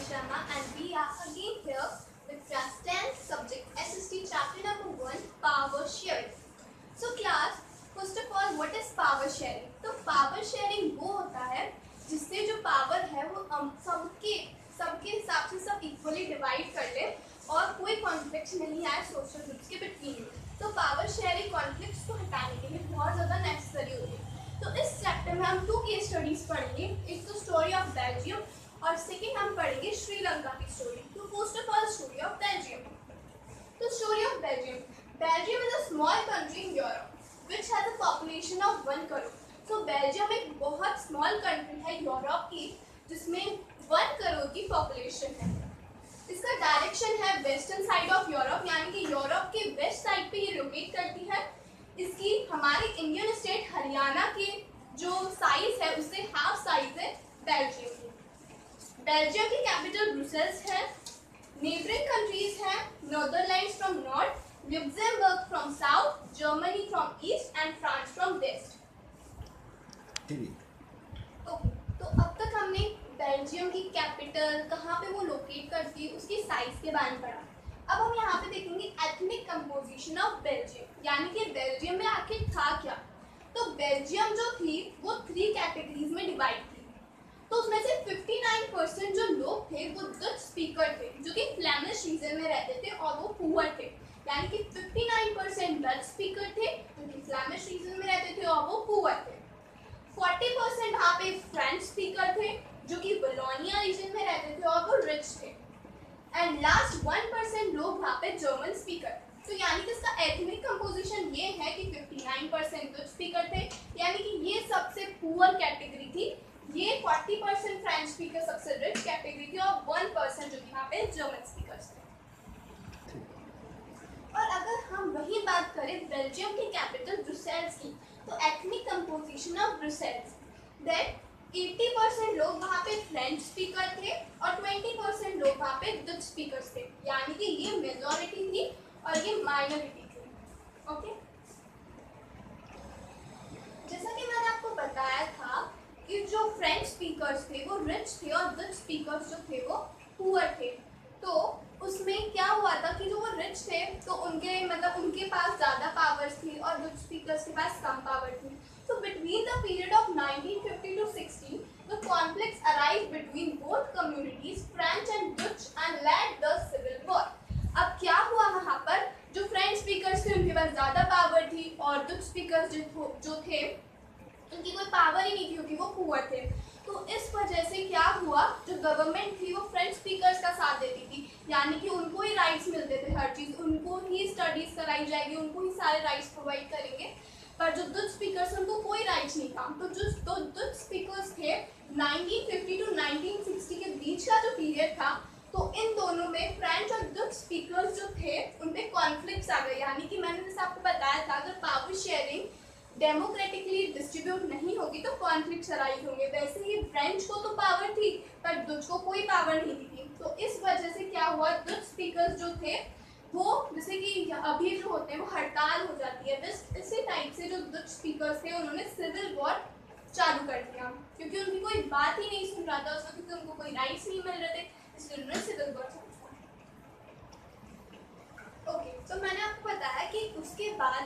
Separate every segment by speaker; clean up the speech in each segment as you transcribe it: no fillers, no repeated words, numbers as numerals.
Speaker 1: Sharma and we are again here with class 10 subject SST chapter number 1 power sharing. So class, first of all what is power sharing? तो power sharing वो होता है जिससे जो power है वो सबके हिसाब से सब equally divide कर ले और कोई conflict नहीं आए social groups के between में. तो power sharing conflicts को हटाने के लिए बहुत ज़्यादा necessary होती है. तो इस चैप्टर में हम 2 केस स्टडीज पढ़ेंगे. एक तो स्टोरी ऑफ बेल्जियम और सेकेंड हम पढ़ेंगे श्रीलंका की स्टोरी. तो first of all story of Belgium. तो story of Belgium. Belgium is a small country in Europe which has a population of 1 crore. तो बेल्जियम एक बहुत स्मॉल कंट्री है यूरोप की जिसमें 1 करोड़ की पॉपुलेशन है. इसका डायरेक्शन है वेस्टर्न साइड ऑफ यूरोप, यानी कि यूरोप के वेस्ट साइड पे ये लोकेट करती है. इसकी हमारे इंडियन स्टेट हरियाणा के जो साइज है उससे हाफ साइज है बेल्जियम की. बेल्जियम की कैपिटल ब्रुसेल्स है. नेबरिंग कंट्रीज हैं Netherlands from north, Luxembourg from south, Germany from east and France from west. Okay, तो अब तक हमने बेल्जियम की कैपिटल कहाँ पे वो लोकेट करती है उसकी साइज के बारे में पढ़ा. अब हम यहाँ पे देखेंगे एथनिक कंपोजिशन ऑफ बेल्जियम, यानी कि बेल्जियम में आखिर था क्या. तो बेल्जियम जो थी वो 3 कैटेगरीज में डिवाइड थी. तो उसमें से 59% जो लोग थे वो डच स्पीकर थे जो कि फ्लेमिश रीजन में रहते थे और वो पुअर थे. यानी कि 59% डच स्पीकर थे जो कि फ्लेमिश रीजन में रहते थे और वो पुअर थे. 40% वहाँ पे फ्रेंच स्पीकर थे जो कि वलोनिया रीजन में रहते थे और वो रिच थे. एंड लास्ट 1% लोग वहाँ पे जर्मन स्पीकर. तो यानी कि इसका एथनिक कंपोजिशन ये है कि 59% डच स्पीकर थे, यानी कि ये सबसे पुअर कैटेगरी थी. ये 40% फ्रेंच स्पीकर सबसे रिच कैटेगरी थी और 1% जो यहाँ पे जर्मन स्पीकर्स थे. और अगर हम वही बात करें बेल्जियम की कैपिटल ब्रुसेल्स की, तो ethnic composition of Brussels that 80% लोग वहाँ पे फ्रेंच स्पीकर थे और 20% लोग वहाँ पे डच स्पीकर्स थे. यानी कि ये मेजॉरिटी थी और ये माइनॉरिटी थी. ओके, जैसा कि मैंने आपको बताया था कि जो फ्रेंच स्पीकर्स थे वो रिच थे और डच स्पीकर्स जो थे वो पुअर थे. तो उसमें क्या हुआ था कि जो वो रिच थे तो उनके पास ज़्यादा पावर्स थी और डच स्पीकर्स के पास कम पावर थी. So between the period of 1950 to 60, the conflicts arise between both communities, French and Dutch, and led the civil war. अब क्या हुआ वहाँ पर, जो फ्रेंच स्पीकर्स थे उनके पास ज़्यादा पावर थी और डच स्पीकर्स जो थे उनकी कोई पावर ही नहीं थी क्योंकि वो पुअर थे. तो इस वजह से क्या हुआ, जो गवर्नमेंट थी वो फ्रेंच स्पीकर्स का साथ देती थी, यानी कि उनको ही राइट्स मिलते थे, हर चीज़ उनको ही स्टडीज़ कराई जाएगी, उनको ही सारे राइट्स प्रोवाइड करेंगे. पर जो डच स्पीकर्स उनको कोई राइट्स नहीं था. तो जो डच स्पीकर्स थे 1950 टू 1960 के बीच का जो पीरियड था, तो इन दोनों में फ्रेंच और डच स्पीकर्स जो थे उनमें कॉन्फ्लिक्ट्स आ गए. यानी कि मैंने जैसे आपको बताया था अगर पावर शेयरिंग डेमोक्रेटिकली डिस्ट्रीब्यूट नहीं होगी तो कॉन्फ्लिक्ट्स अराइज होंगे. वैसे ही फ्रेंच को तो पावर थी पर डच को कोई पावर नहीं थी. तो इस वजह से क्या हुआ, डच स्पीकर्स जो थे वो जैसे कि अभी जो होते हैं वो हड़ताल हो जाती है, बस इसी टाइप से जो डच स्पीकर्स थे उन्होंने सिविल वॉर चालू कर दिया क्योंकि उनकी कोई बात ही नहीं सुन रहा था उसको, क्योंकि उनको कोई राइट्स नहीं मिल रहे थे, इसलिए उन्होंने सिविल वॉर चालू किया. ओके, तो मैंने आपको बताया कि उसके बाद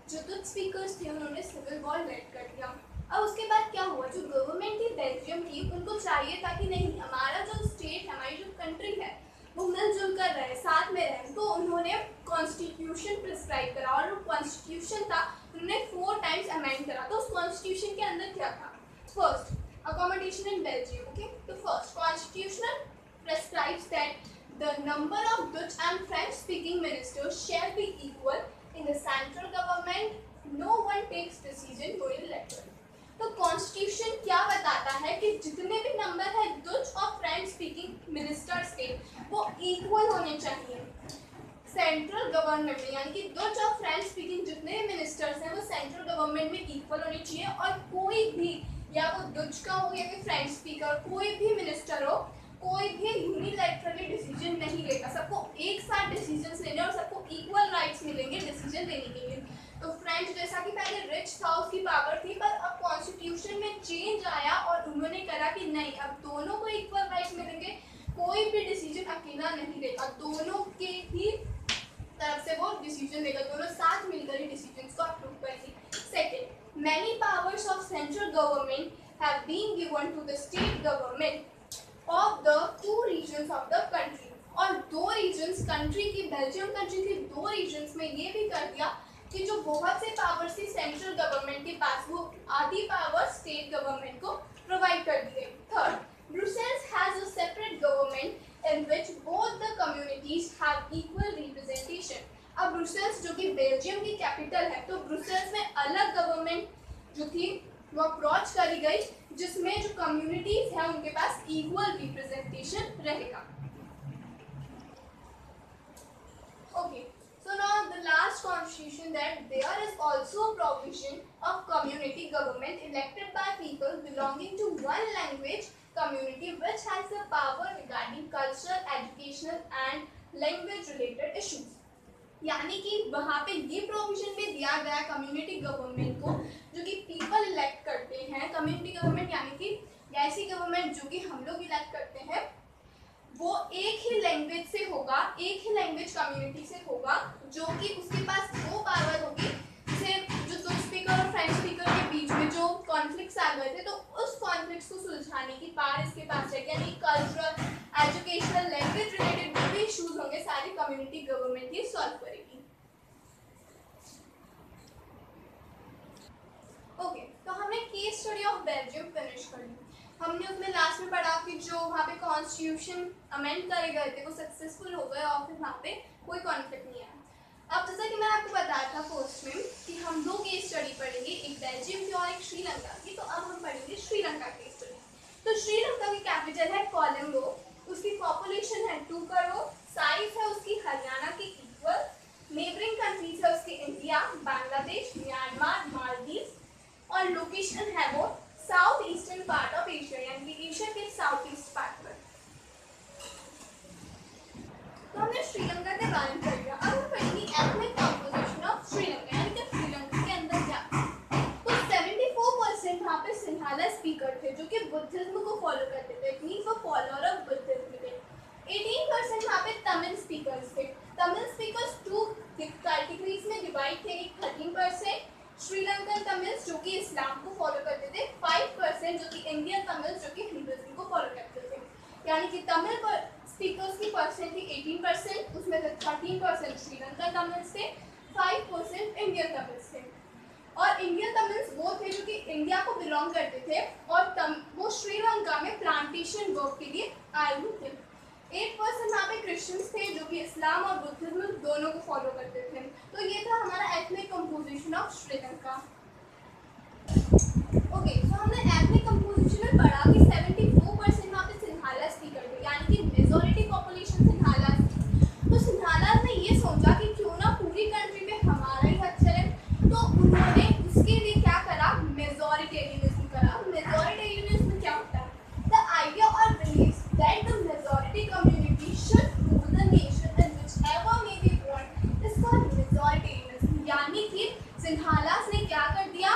Speaker 1: जो डच स्पीकर्स थे उन्होंने सिविल वॉर लेड कर दिया. अब उसके बाद क्या हुआ, जो गवर्नमेंट थी बेल्जियम की उनको चाहिए था कि नहीं हमारा जो स्टेट हमारी जो कंट्री है वो मिलजुल कर रहे, साथ में रहे. तो उन्होंने कॉन्स्टिट्यूशन प्रिस्क्राइब करा और वो कॉन्स्टिट्यूशन था उन्होंने 4 टाइम्स अमेंड करा. तो उस कॉन्स्टिट्यूशन के अंदर क्या था, first accommodation in Belgium. Okay, तो first constitution prescribes that the number of Dutch and French speaking ministers shall be equal in the central government. No one takes decision unilaterally. तो constitution क्या बताता है कि जितने भी नंबर है Dutch और फ्रेंच स्पीकिंग मिनिस्टर्स के वो इक्वल होने चाहिए सेंट्रल गवर्नमेंट में. यानी कि डच और फ्रेंच स्पीकिंग जितने मिनिस्टर्स हैं वो सेंट्रल गवर्नमेंट में इक्वल होने चाहिए और कोई भी, या वो डच का हो या फिर फ्रेंच स्पीकर, कोई भी मिनिस्टर हो, कोई भी यूनिलैटरली डिसीजन नहीं लेगा. सबको एक साथ डिसीजन लेने और सबको इक्वल राइट्स मिलेंगे डिसीजन लेने के लिए. तो फ्रेंच जैसा कि पहले रिच था उसकी पावर थी, पर अब कॉन्स्टिट्यूशन में चेंज आया और उन्होंने करा कि नहीं अब दोनों को इक्वल राइट्स मिलेंगे, कोई बोलना नहीं देगा, दोनों के ही तरफ से वो डिसीजन देगा, दोनों साथ मिलकर ही डिसीजंस को अप्रूव करेंगे। Second, many powers of central government have been given to the state government of the two regions of the country. और दो रीजन्स कंट्री की, बेल्जियम कंट्री के दो रीजन्स में ये भी कर दिया कि जो बहुत से पावर्स थी सेंट्रल गवर्नमेंट के पास, वो आधी पावर स्टेट गवर्नमेंट को प्रोवाइड कर दिए। Third, Brussels has a separate government in which both the communities have equal representation। अब ब्रुसेल्स जो कि बेल्जियम की कैपिटल है, तो ब्रुसेल्स में अलग गवर्नमेंट जो थी वो अप्रोच करी गई, जिसमें जो कम्युनिटीज हैं उनके पास इक्वल रिप्रेजेंटेशन रहेगा। Okay, so now the last constitution that there is also a provision of community government elected by people belonging to one language community which has the power regarding cultural, educational and language related issues। यानी कि वहाँ पे ये provision में दिया गया community government को, जो कि पीपल इलेक्ट करते हैं। कम्युनिटी गवर्नमेंट यानी कि ऐसी गवर्नमेंट जो कि हम लोग इलेक्ट करते हैं, वो एक ही लैंग्वेज से होगा, एक ही लैंग्वेज कम्युनिटी से होगा, जो कि उसके पास वो पावर होगी। सिर्फ जो दो स्पीकर और फ्रेंच स्पीकर के बीच में जो कॉन्फ्लिक्ट्स आ गए थे, तो उस कॉन्फ्लिक्ट्स को सुलझाने की पावर इसके पास है। यानी कल्चरल, एजुकेशनल, लैंग्वेज रिलेटेड जो भी इश्यूज होंगे सारी कम्युनिटी गवर्नमेंट ही सॉल्व करेगी। ओके, तो हमने case study of Belgium finish कर ली। हमने उसमें लास्ट में पढ़ा कि जो वहाँ पे कॉन्स्टिट्यूशन अमेंड करे गए थे वो सक्सेसफुल हो गए और फिर वहाँ पे कोई कॉन्फ्लिक्ट नहीं आया। अब जैसा कि मैं आपको बताया था फर्स्ट में कि हम दो केस स्टडी पढ़ेंगे, एक बेल्जियम की और एक श्रीलंका की। तो अब हम पढ़ेंगे श्रीलंका केस स्टडी। तो श्रीलंका की कैपिटल है कोलंबो, उसकी पॉपुलेशन है 2 करोड़, साइज है उसकी हरियाणा की इक्वल, नेबरिंग कंट्रीज है उसकी इंडिया, बांग्लादेश, म्यांमार, मालदीव और लोकेशन है वो south eastern part of Asia, यानी कि एशिया के साउथ ईस्ट पार्ट पर। तो हमने श्रीलंका के बारे में पढ़ लिया। अब हम पढ़ेंगे एथनिक कंपोजिशन ऑफ श्रीलंका, यानी कि श्रीलंका के अंदर क्या। तो 74% वहाँ पे सिंहाला स्पीकर थे जो कि बुद्धिज्म को फॉलो करते थे, इट मींस वो फॉलोअर ऑफ बुद्धिज्म थे। 18% वहाँ पे तमिल स्पीकर्स थे। तमिल स्पीकर्स 2 कैटेगरीज में डिवाइड थे, एक 13% श्रीलंकन तमिल्स जो कि इस्लाम को फॉलो करते थे, 5% जो कि इंडियन तमिल्स जो कि हिंदुइज्म को फॉलो करते थे। यानी कि तमिल स्पीकर्स की परसेंट थी 18%, उसमें से 13% श्रीलंकन तमिल्स थे, 5% इंडियन तमिल्स थे। और इंडियन तमिल्स वो थे जो कि इंडिया को बिलोंग करते थे और वो श्रीलंका में प्लांटेशन वर्क के लिए आए हुए थे। 8% वहाँ पे क्रिश्चियंस थे जो कि इस्लाम और बुद्धिज्म दोनों को फॉलो करते थे। तो ये था हमारा ethnic composition of Sri Lanka. Okay, तो हमने एथनिक कंपोजिशन में पढ़ा कि 74% वहाँ पे सिंहाला स्पीकर थे, यानी कि मेजॉरिटी पॉपुलेशन सिंहाला थी। तो सिंहाला ने ये सोचा कि क्यों ना पूरी कंट्री में हमारा ही हक चले, तो उन्होंने उसके लिए क्या करा, मेजॉरिटेरियनिज्म करा। मेजॉरिटेरियनिज्म क्या होता है? द आइडिया और believes that the majority community should rule the nation and whichever may be want is called majoritarianism. यानी कि सिंहाला ने क्या कर दिया,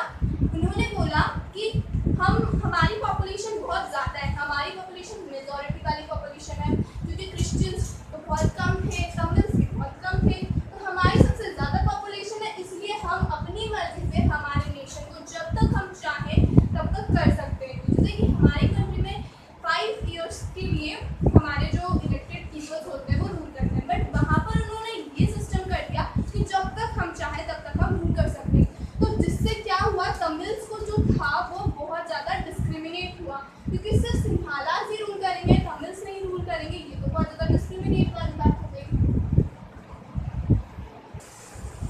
Speaker 1: उन्होंने बोला कि हमारी पॉपुलेशन बहुत ज़्यादा है, हमारी पॉपुलेशन मेजॉरिटी वाली पॉपुलेशन है, क्योंकि क्रिश्चियंस तो बहुत कम थे, तमिल्स भी बहुत कम थे, तो हमारी सबसे ज़्यादा पॉपुलेशन है, इसलिए हम अपनी मर्जी से हमारे नेशन को जब तक हम चाहें तब तक कर सकते हैं। जैसे कि हमारी कंट्री में 5 ईयर्स के लिए हमारे जो इलेक्टेड पीपल्स होते हैं वो रूल करते हैं, बट वहाँ पर उन्होंने ये सिस्टम कर दिया कि जब तक हम चाहें तब तक हम रूल कर सकते हैं। तो जिससे क्या हुआ, तमिल्स को जो था वो बहुत ज़्यादा डिस्क्रिमिनेट हुआ, क्योंकि सिर्फ सिंहालास ही रूल करेंगे, तमिल्स नहीं रूल करेंगे, ये तो बहुत ज़्यादा डिस्क्रिमिनेट वाली बात हो गई।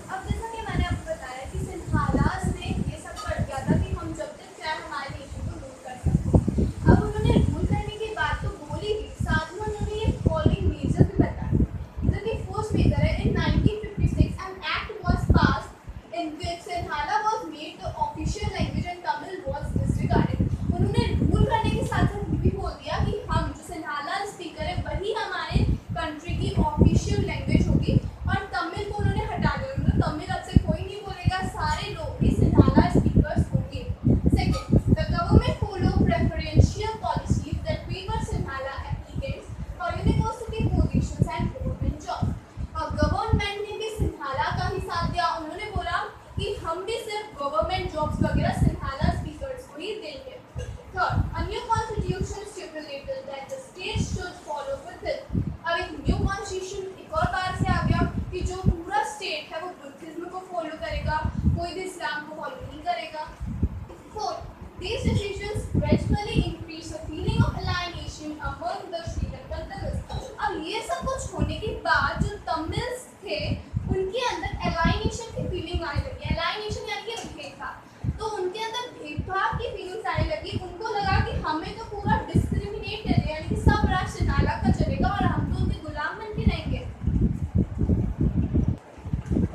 Speaker 1: अब जैसा कि मैंने आपको बताया कि सिंहालास ने ये सब कर दिया था कि हम जब तक चाहे हमारे नेशन को रूल कर सकते हैं। अब उन्होंने रूल करने की बात तो बोली ही, साथ में उन्होंने ये फॉलोइंग मेजर भी बताया। जैसे कि फर्स्ट बाद जो तमिल्स थे उनके अंदर एलाइनेशन की फीलिंग आने लगी। एलाइनेशन यानी कि भेदभाव, तो उनके अंदर भेदभाव की फीलिंग्स आने लगी। उनको लगा कि हमें तो पूरा डिस्क्रिमिनेट कर दिया, यानी कि सब राष्ट्र नाला का चलेगा और हम तो उनके गुलाम बन के रहेंगे।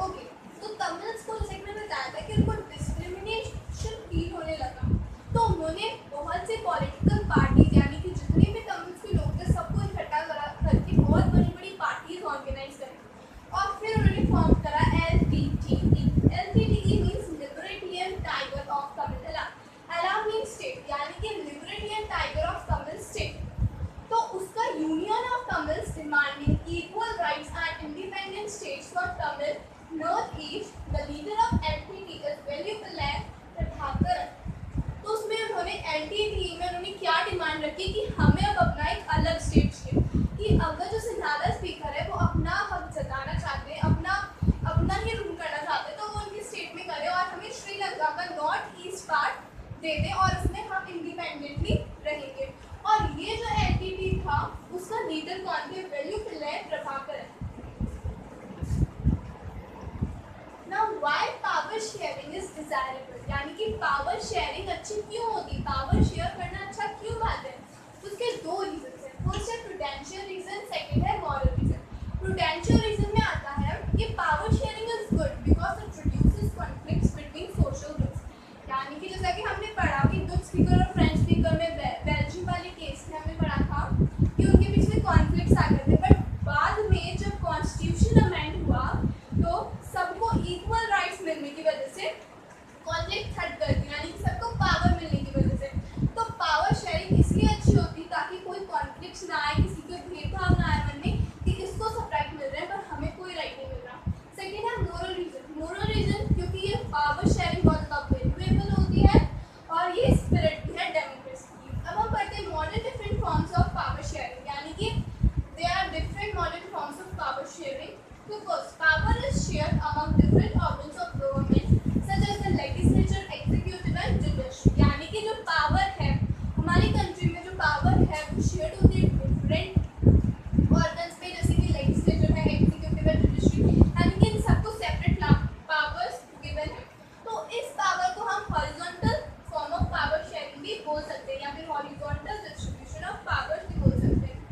Speaker 1: ओके, तो तमिल्स को जैसे मैंने बताया था कि उनको डिस्क्रिमिनेशन फील होने लगा, तो उन्होंने बहुत से पॉलिटिकल पार्टीज यानी कि जितने भी तमिल्स के लोग थे सबको इकट्ठा करा करके बहुत बड़ी बड़ी पार्टीज ऑर्गेनाइज करी और फिर उन्होंने फॉर्म करा LTTE। LTTE means liberation tiger of Tamil. Eelam means state, यानी कि liberation tiger of Tamil state. तो उसका union of Tamils demanding equal rights and independent states for Tamil north east. The leader of LTTE is Velupillai Prabhakaran. तो उसमें उन्होंने LTTE में उन्होंने क्या डिमांड रखी कि हमें अब अपना एक अलग स्टेट चाहिए, कि अगर जो सिंधाला स्पीकर है वो अपना हक जताना चाहते हैं, अपना ही रूल करना चाहते हैं, तो वो उनकी स्टेट में करे और हमें श्रीलंका का नॉर्थ ईस्ट पार्ट दे दे और उसमें हम इंडिपेंडेंटली रहेंगे। और ये जो LTTE था उसका लीडर कौन थे? वेल्युपिल्लाई Prabhakaran. Now why power sharing is desirable, यानी कि पावर शेयरिंग अच्छी क्यों होगी, पावर शेयर करना अच्छा क्यों बात है? उसके दो रीजन हैं। फर्स्ट है प्रूडेंशियल रीजन, सेकंड है मॉरल रीजन। प्रूडेंशियल रीजन में आता है कि power sharing is good because it reduces conflicts between social groups, यानी कि जैसा कि हमने पढ़ा कि डच स्पीकर और फ्रेंच स्पीकर में बेल्जियम वाले केस में हमने पढ़ा था कि उनके बीच में कॉन्फ्लिक्ट्स आ गए थे, बट बाद में जब कॉन्स्टिट्यूशन अमेंड हुआ तो सबको इक्वल राइट्स मिलने की वजह से कॉन्फ्लिक्ट हट कर दी, यानी कि सबको पावर मिलने की वजह से। तो पावर शेयरिंग इसलिए अच्छी होती ताकि कोई कॉन्फ्लिक्ट ना आए, किसी को भेदभाव ना आए मन में कि इसको सब राइट मिल रहे हैं पर हमें कोई राइट नहीं मिल रहा। सेकेंड है मोरल रीजन। मोरल रीजन क्योंकि ये पावर शेयरिंग बहुत ज़्यादा वैल्यूएबल होती है और ये स्पिरिट भी है डेमोक्रेसी की। अब हम पढ़ते हैं modern different forms of power sharing, यानी कि there are different modern forms of power sharing. So first, power is shared among different organs of government such as the legislature, executive and judiciary. यानी कि जो power है हमारी country में, जो power है वो shared होती है different organs पे, जैसे कि legislature है, executive है, judiciary, यानी कि इन सबको separate powers given है। तो इस power को हम horizontal form of power sharing भी बोल सकते हैं या फिर horizontal distribution of powers भी बोल सकते हैं।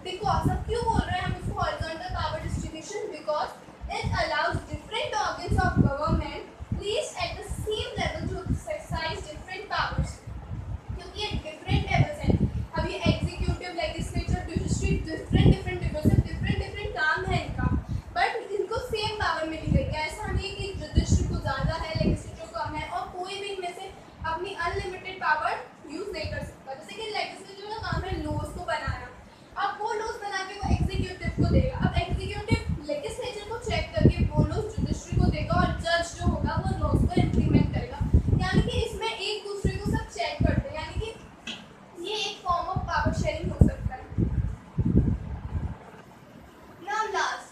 Speaker 1: Because अब क्यों बोल रहे हैं हम इसको horizontal power distribution? Because it allows different organs of government placed at the same level to exercise different powers. क्योंकि ये different levels हैं। अब ये executive, legislature, judiciary different levels हैं, different काम है इनका, but इनको same power मिली गई है। ऐसा नहीं कि judiciary को ज़्यादा है, legislature को कम है और कोई भी इनमें से अपनी unlimited power यूज नहीं कर सकता। जैसे कि legislature का काम है laws को बनाना, अब वो लॉज बना के वो एग्जीक्यूटिव को देगा, अब एग्जीक्यूटिव लेजिस्लेचर को चेक करके वो लॉज जुडिशरी को देगा और जज जो होगा वो लॉज को इम्प्लीमेंट करेगा, यानी कि इसमें एक दूसरे को सब चेक करते हैं, यानी कि ये एक फॉर्म ऑफ पावर शेयरिंग हो सकता है। Now last,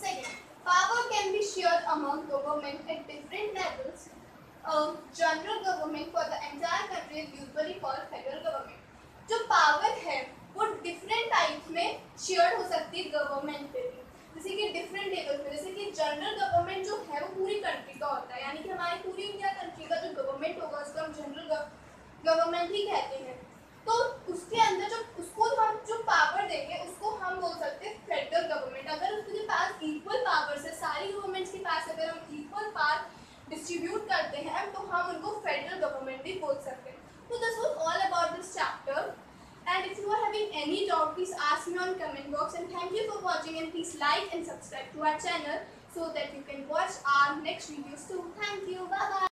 Speaker 1: second, power can be shared among government at different levels. General government for the entire country is usually called federal government. जो पावर है वो डिफरेंट टाइप्स में शेयर हो सकती है गवर्नमेंट पे भी, जैसे कि डिफरेंट लेवल पे। जैसे कि जनरल गवर्नमेंट जो है वो पूरी कंट्री का होता है, यानी कि हमारी पूरी इंडिया कंट्री का जो गवर्नमेंट होगा उसको हम जनरल गवर्नमेंट ही कहते हैं। तो उसके अंदर जो उसको हम जो पावर देंगे उसको हम बोल सकते हैं फेडरल गवर्नमेंट। अगर उसके पास इक्वल पावर्स है, सारी गवर्नमेंट्स के पास अगर हम इक्वल पावर डिस्ट्रीब्यूट करते हैं तो हम उनको फेडरल गवर्नमेंट भी बोल सकते हैं। So this was all about this chapter. And if you are having any doubt, please ask me on comment box. And thank you for watching. And please like and subscribe to our channel so that you can watch our next videos too. Thank you. Bye bye.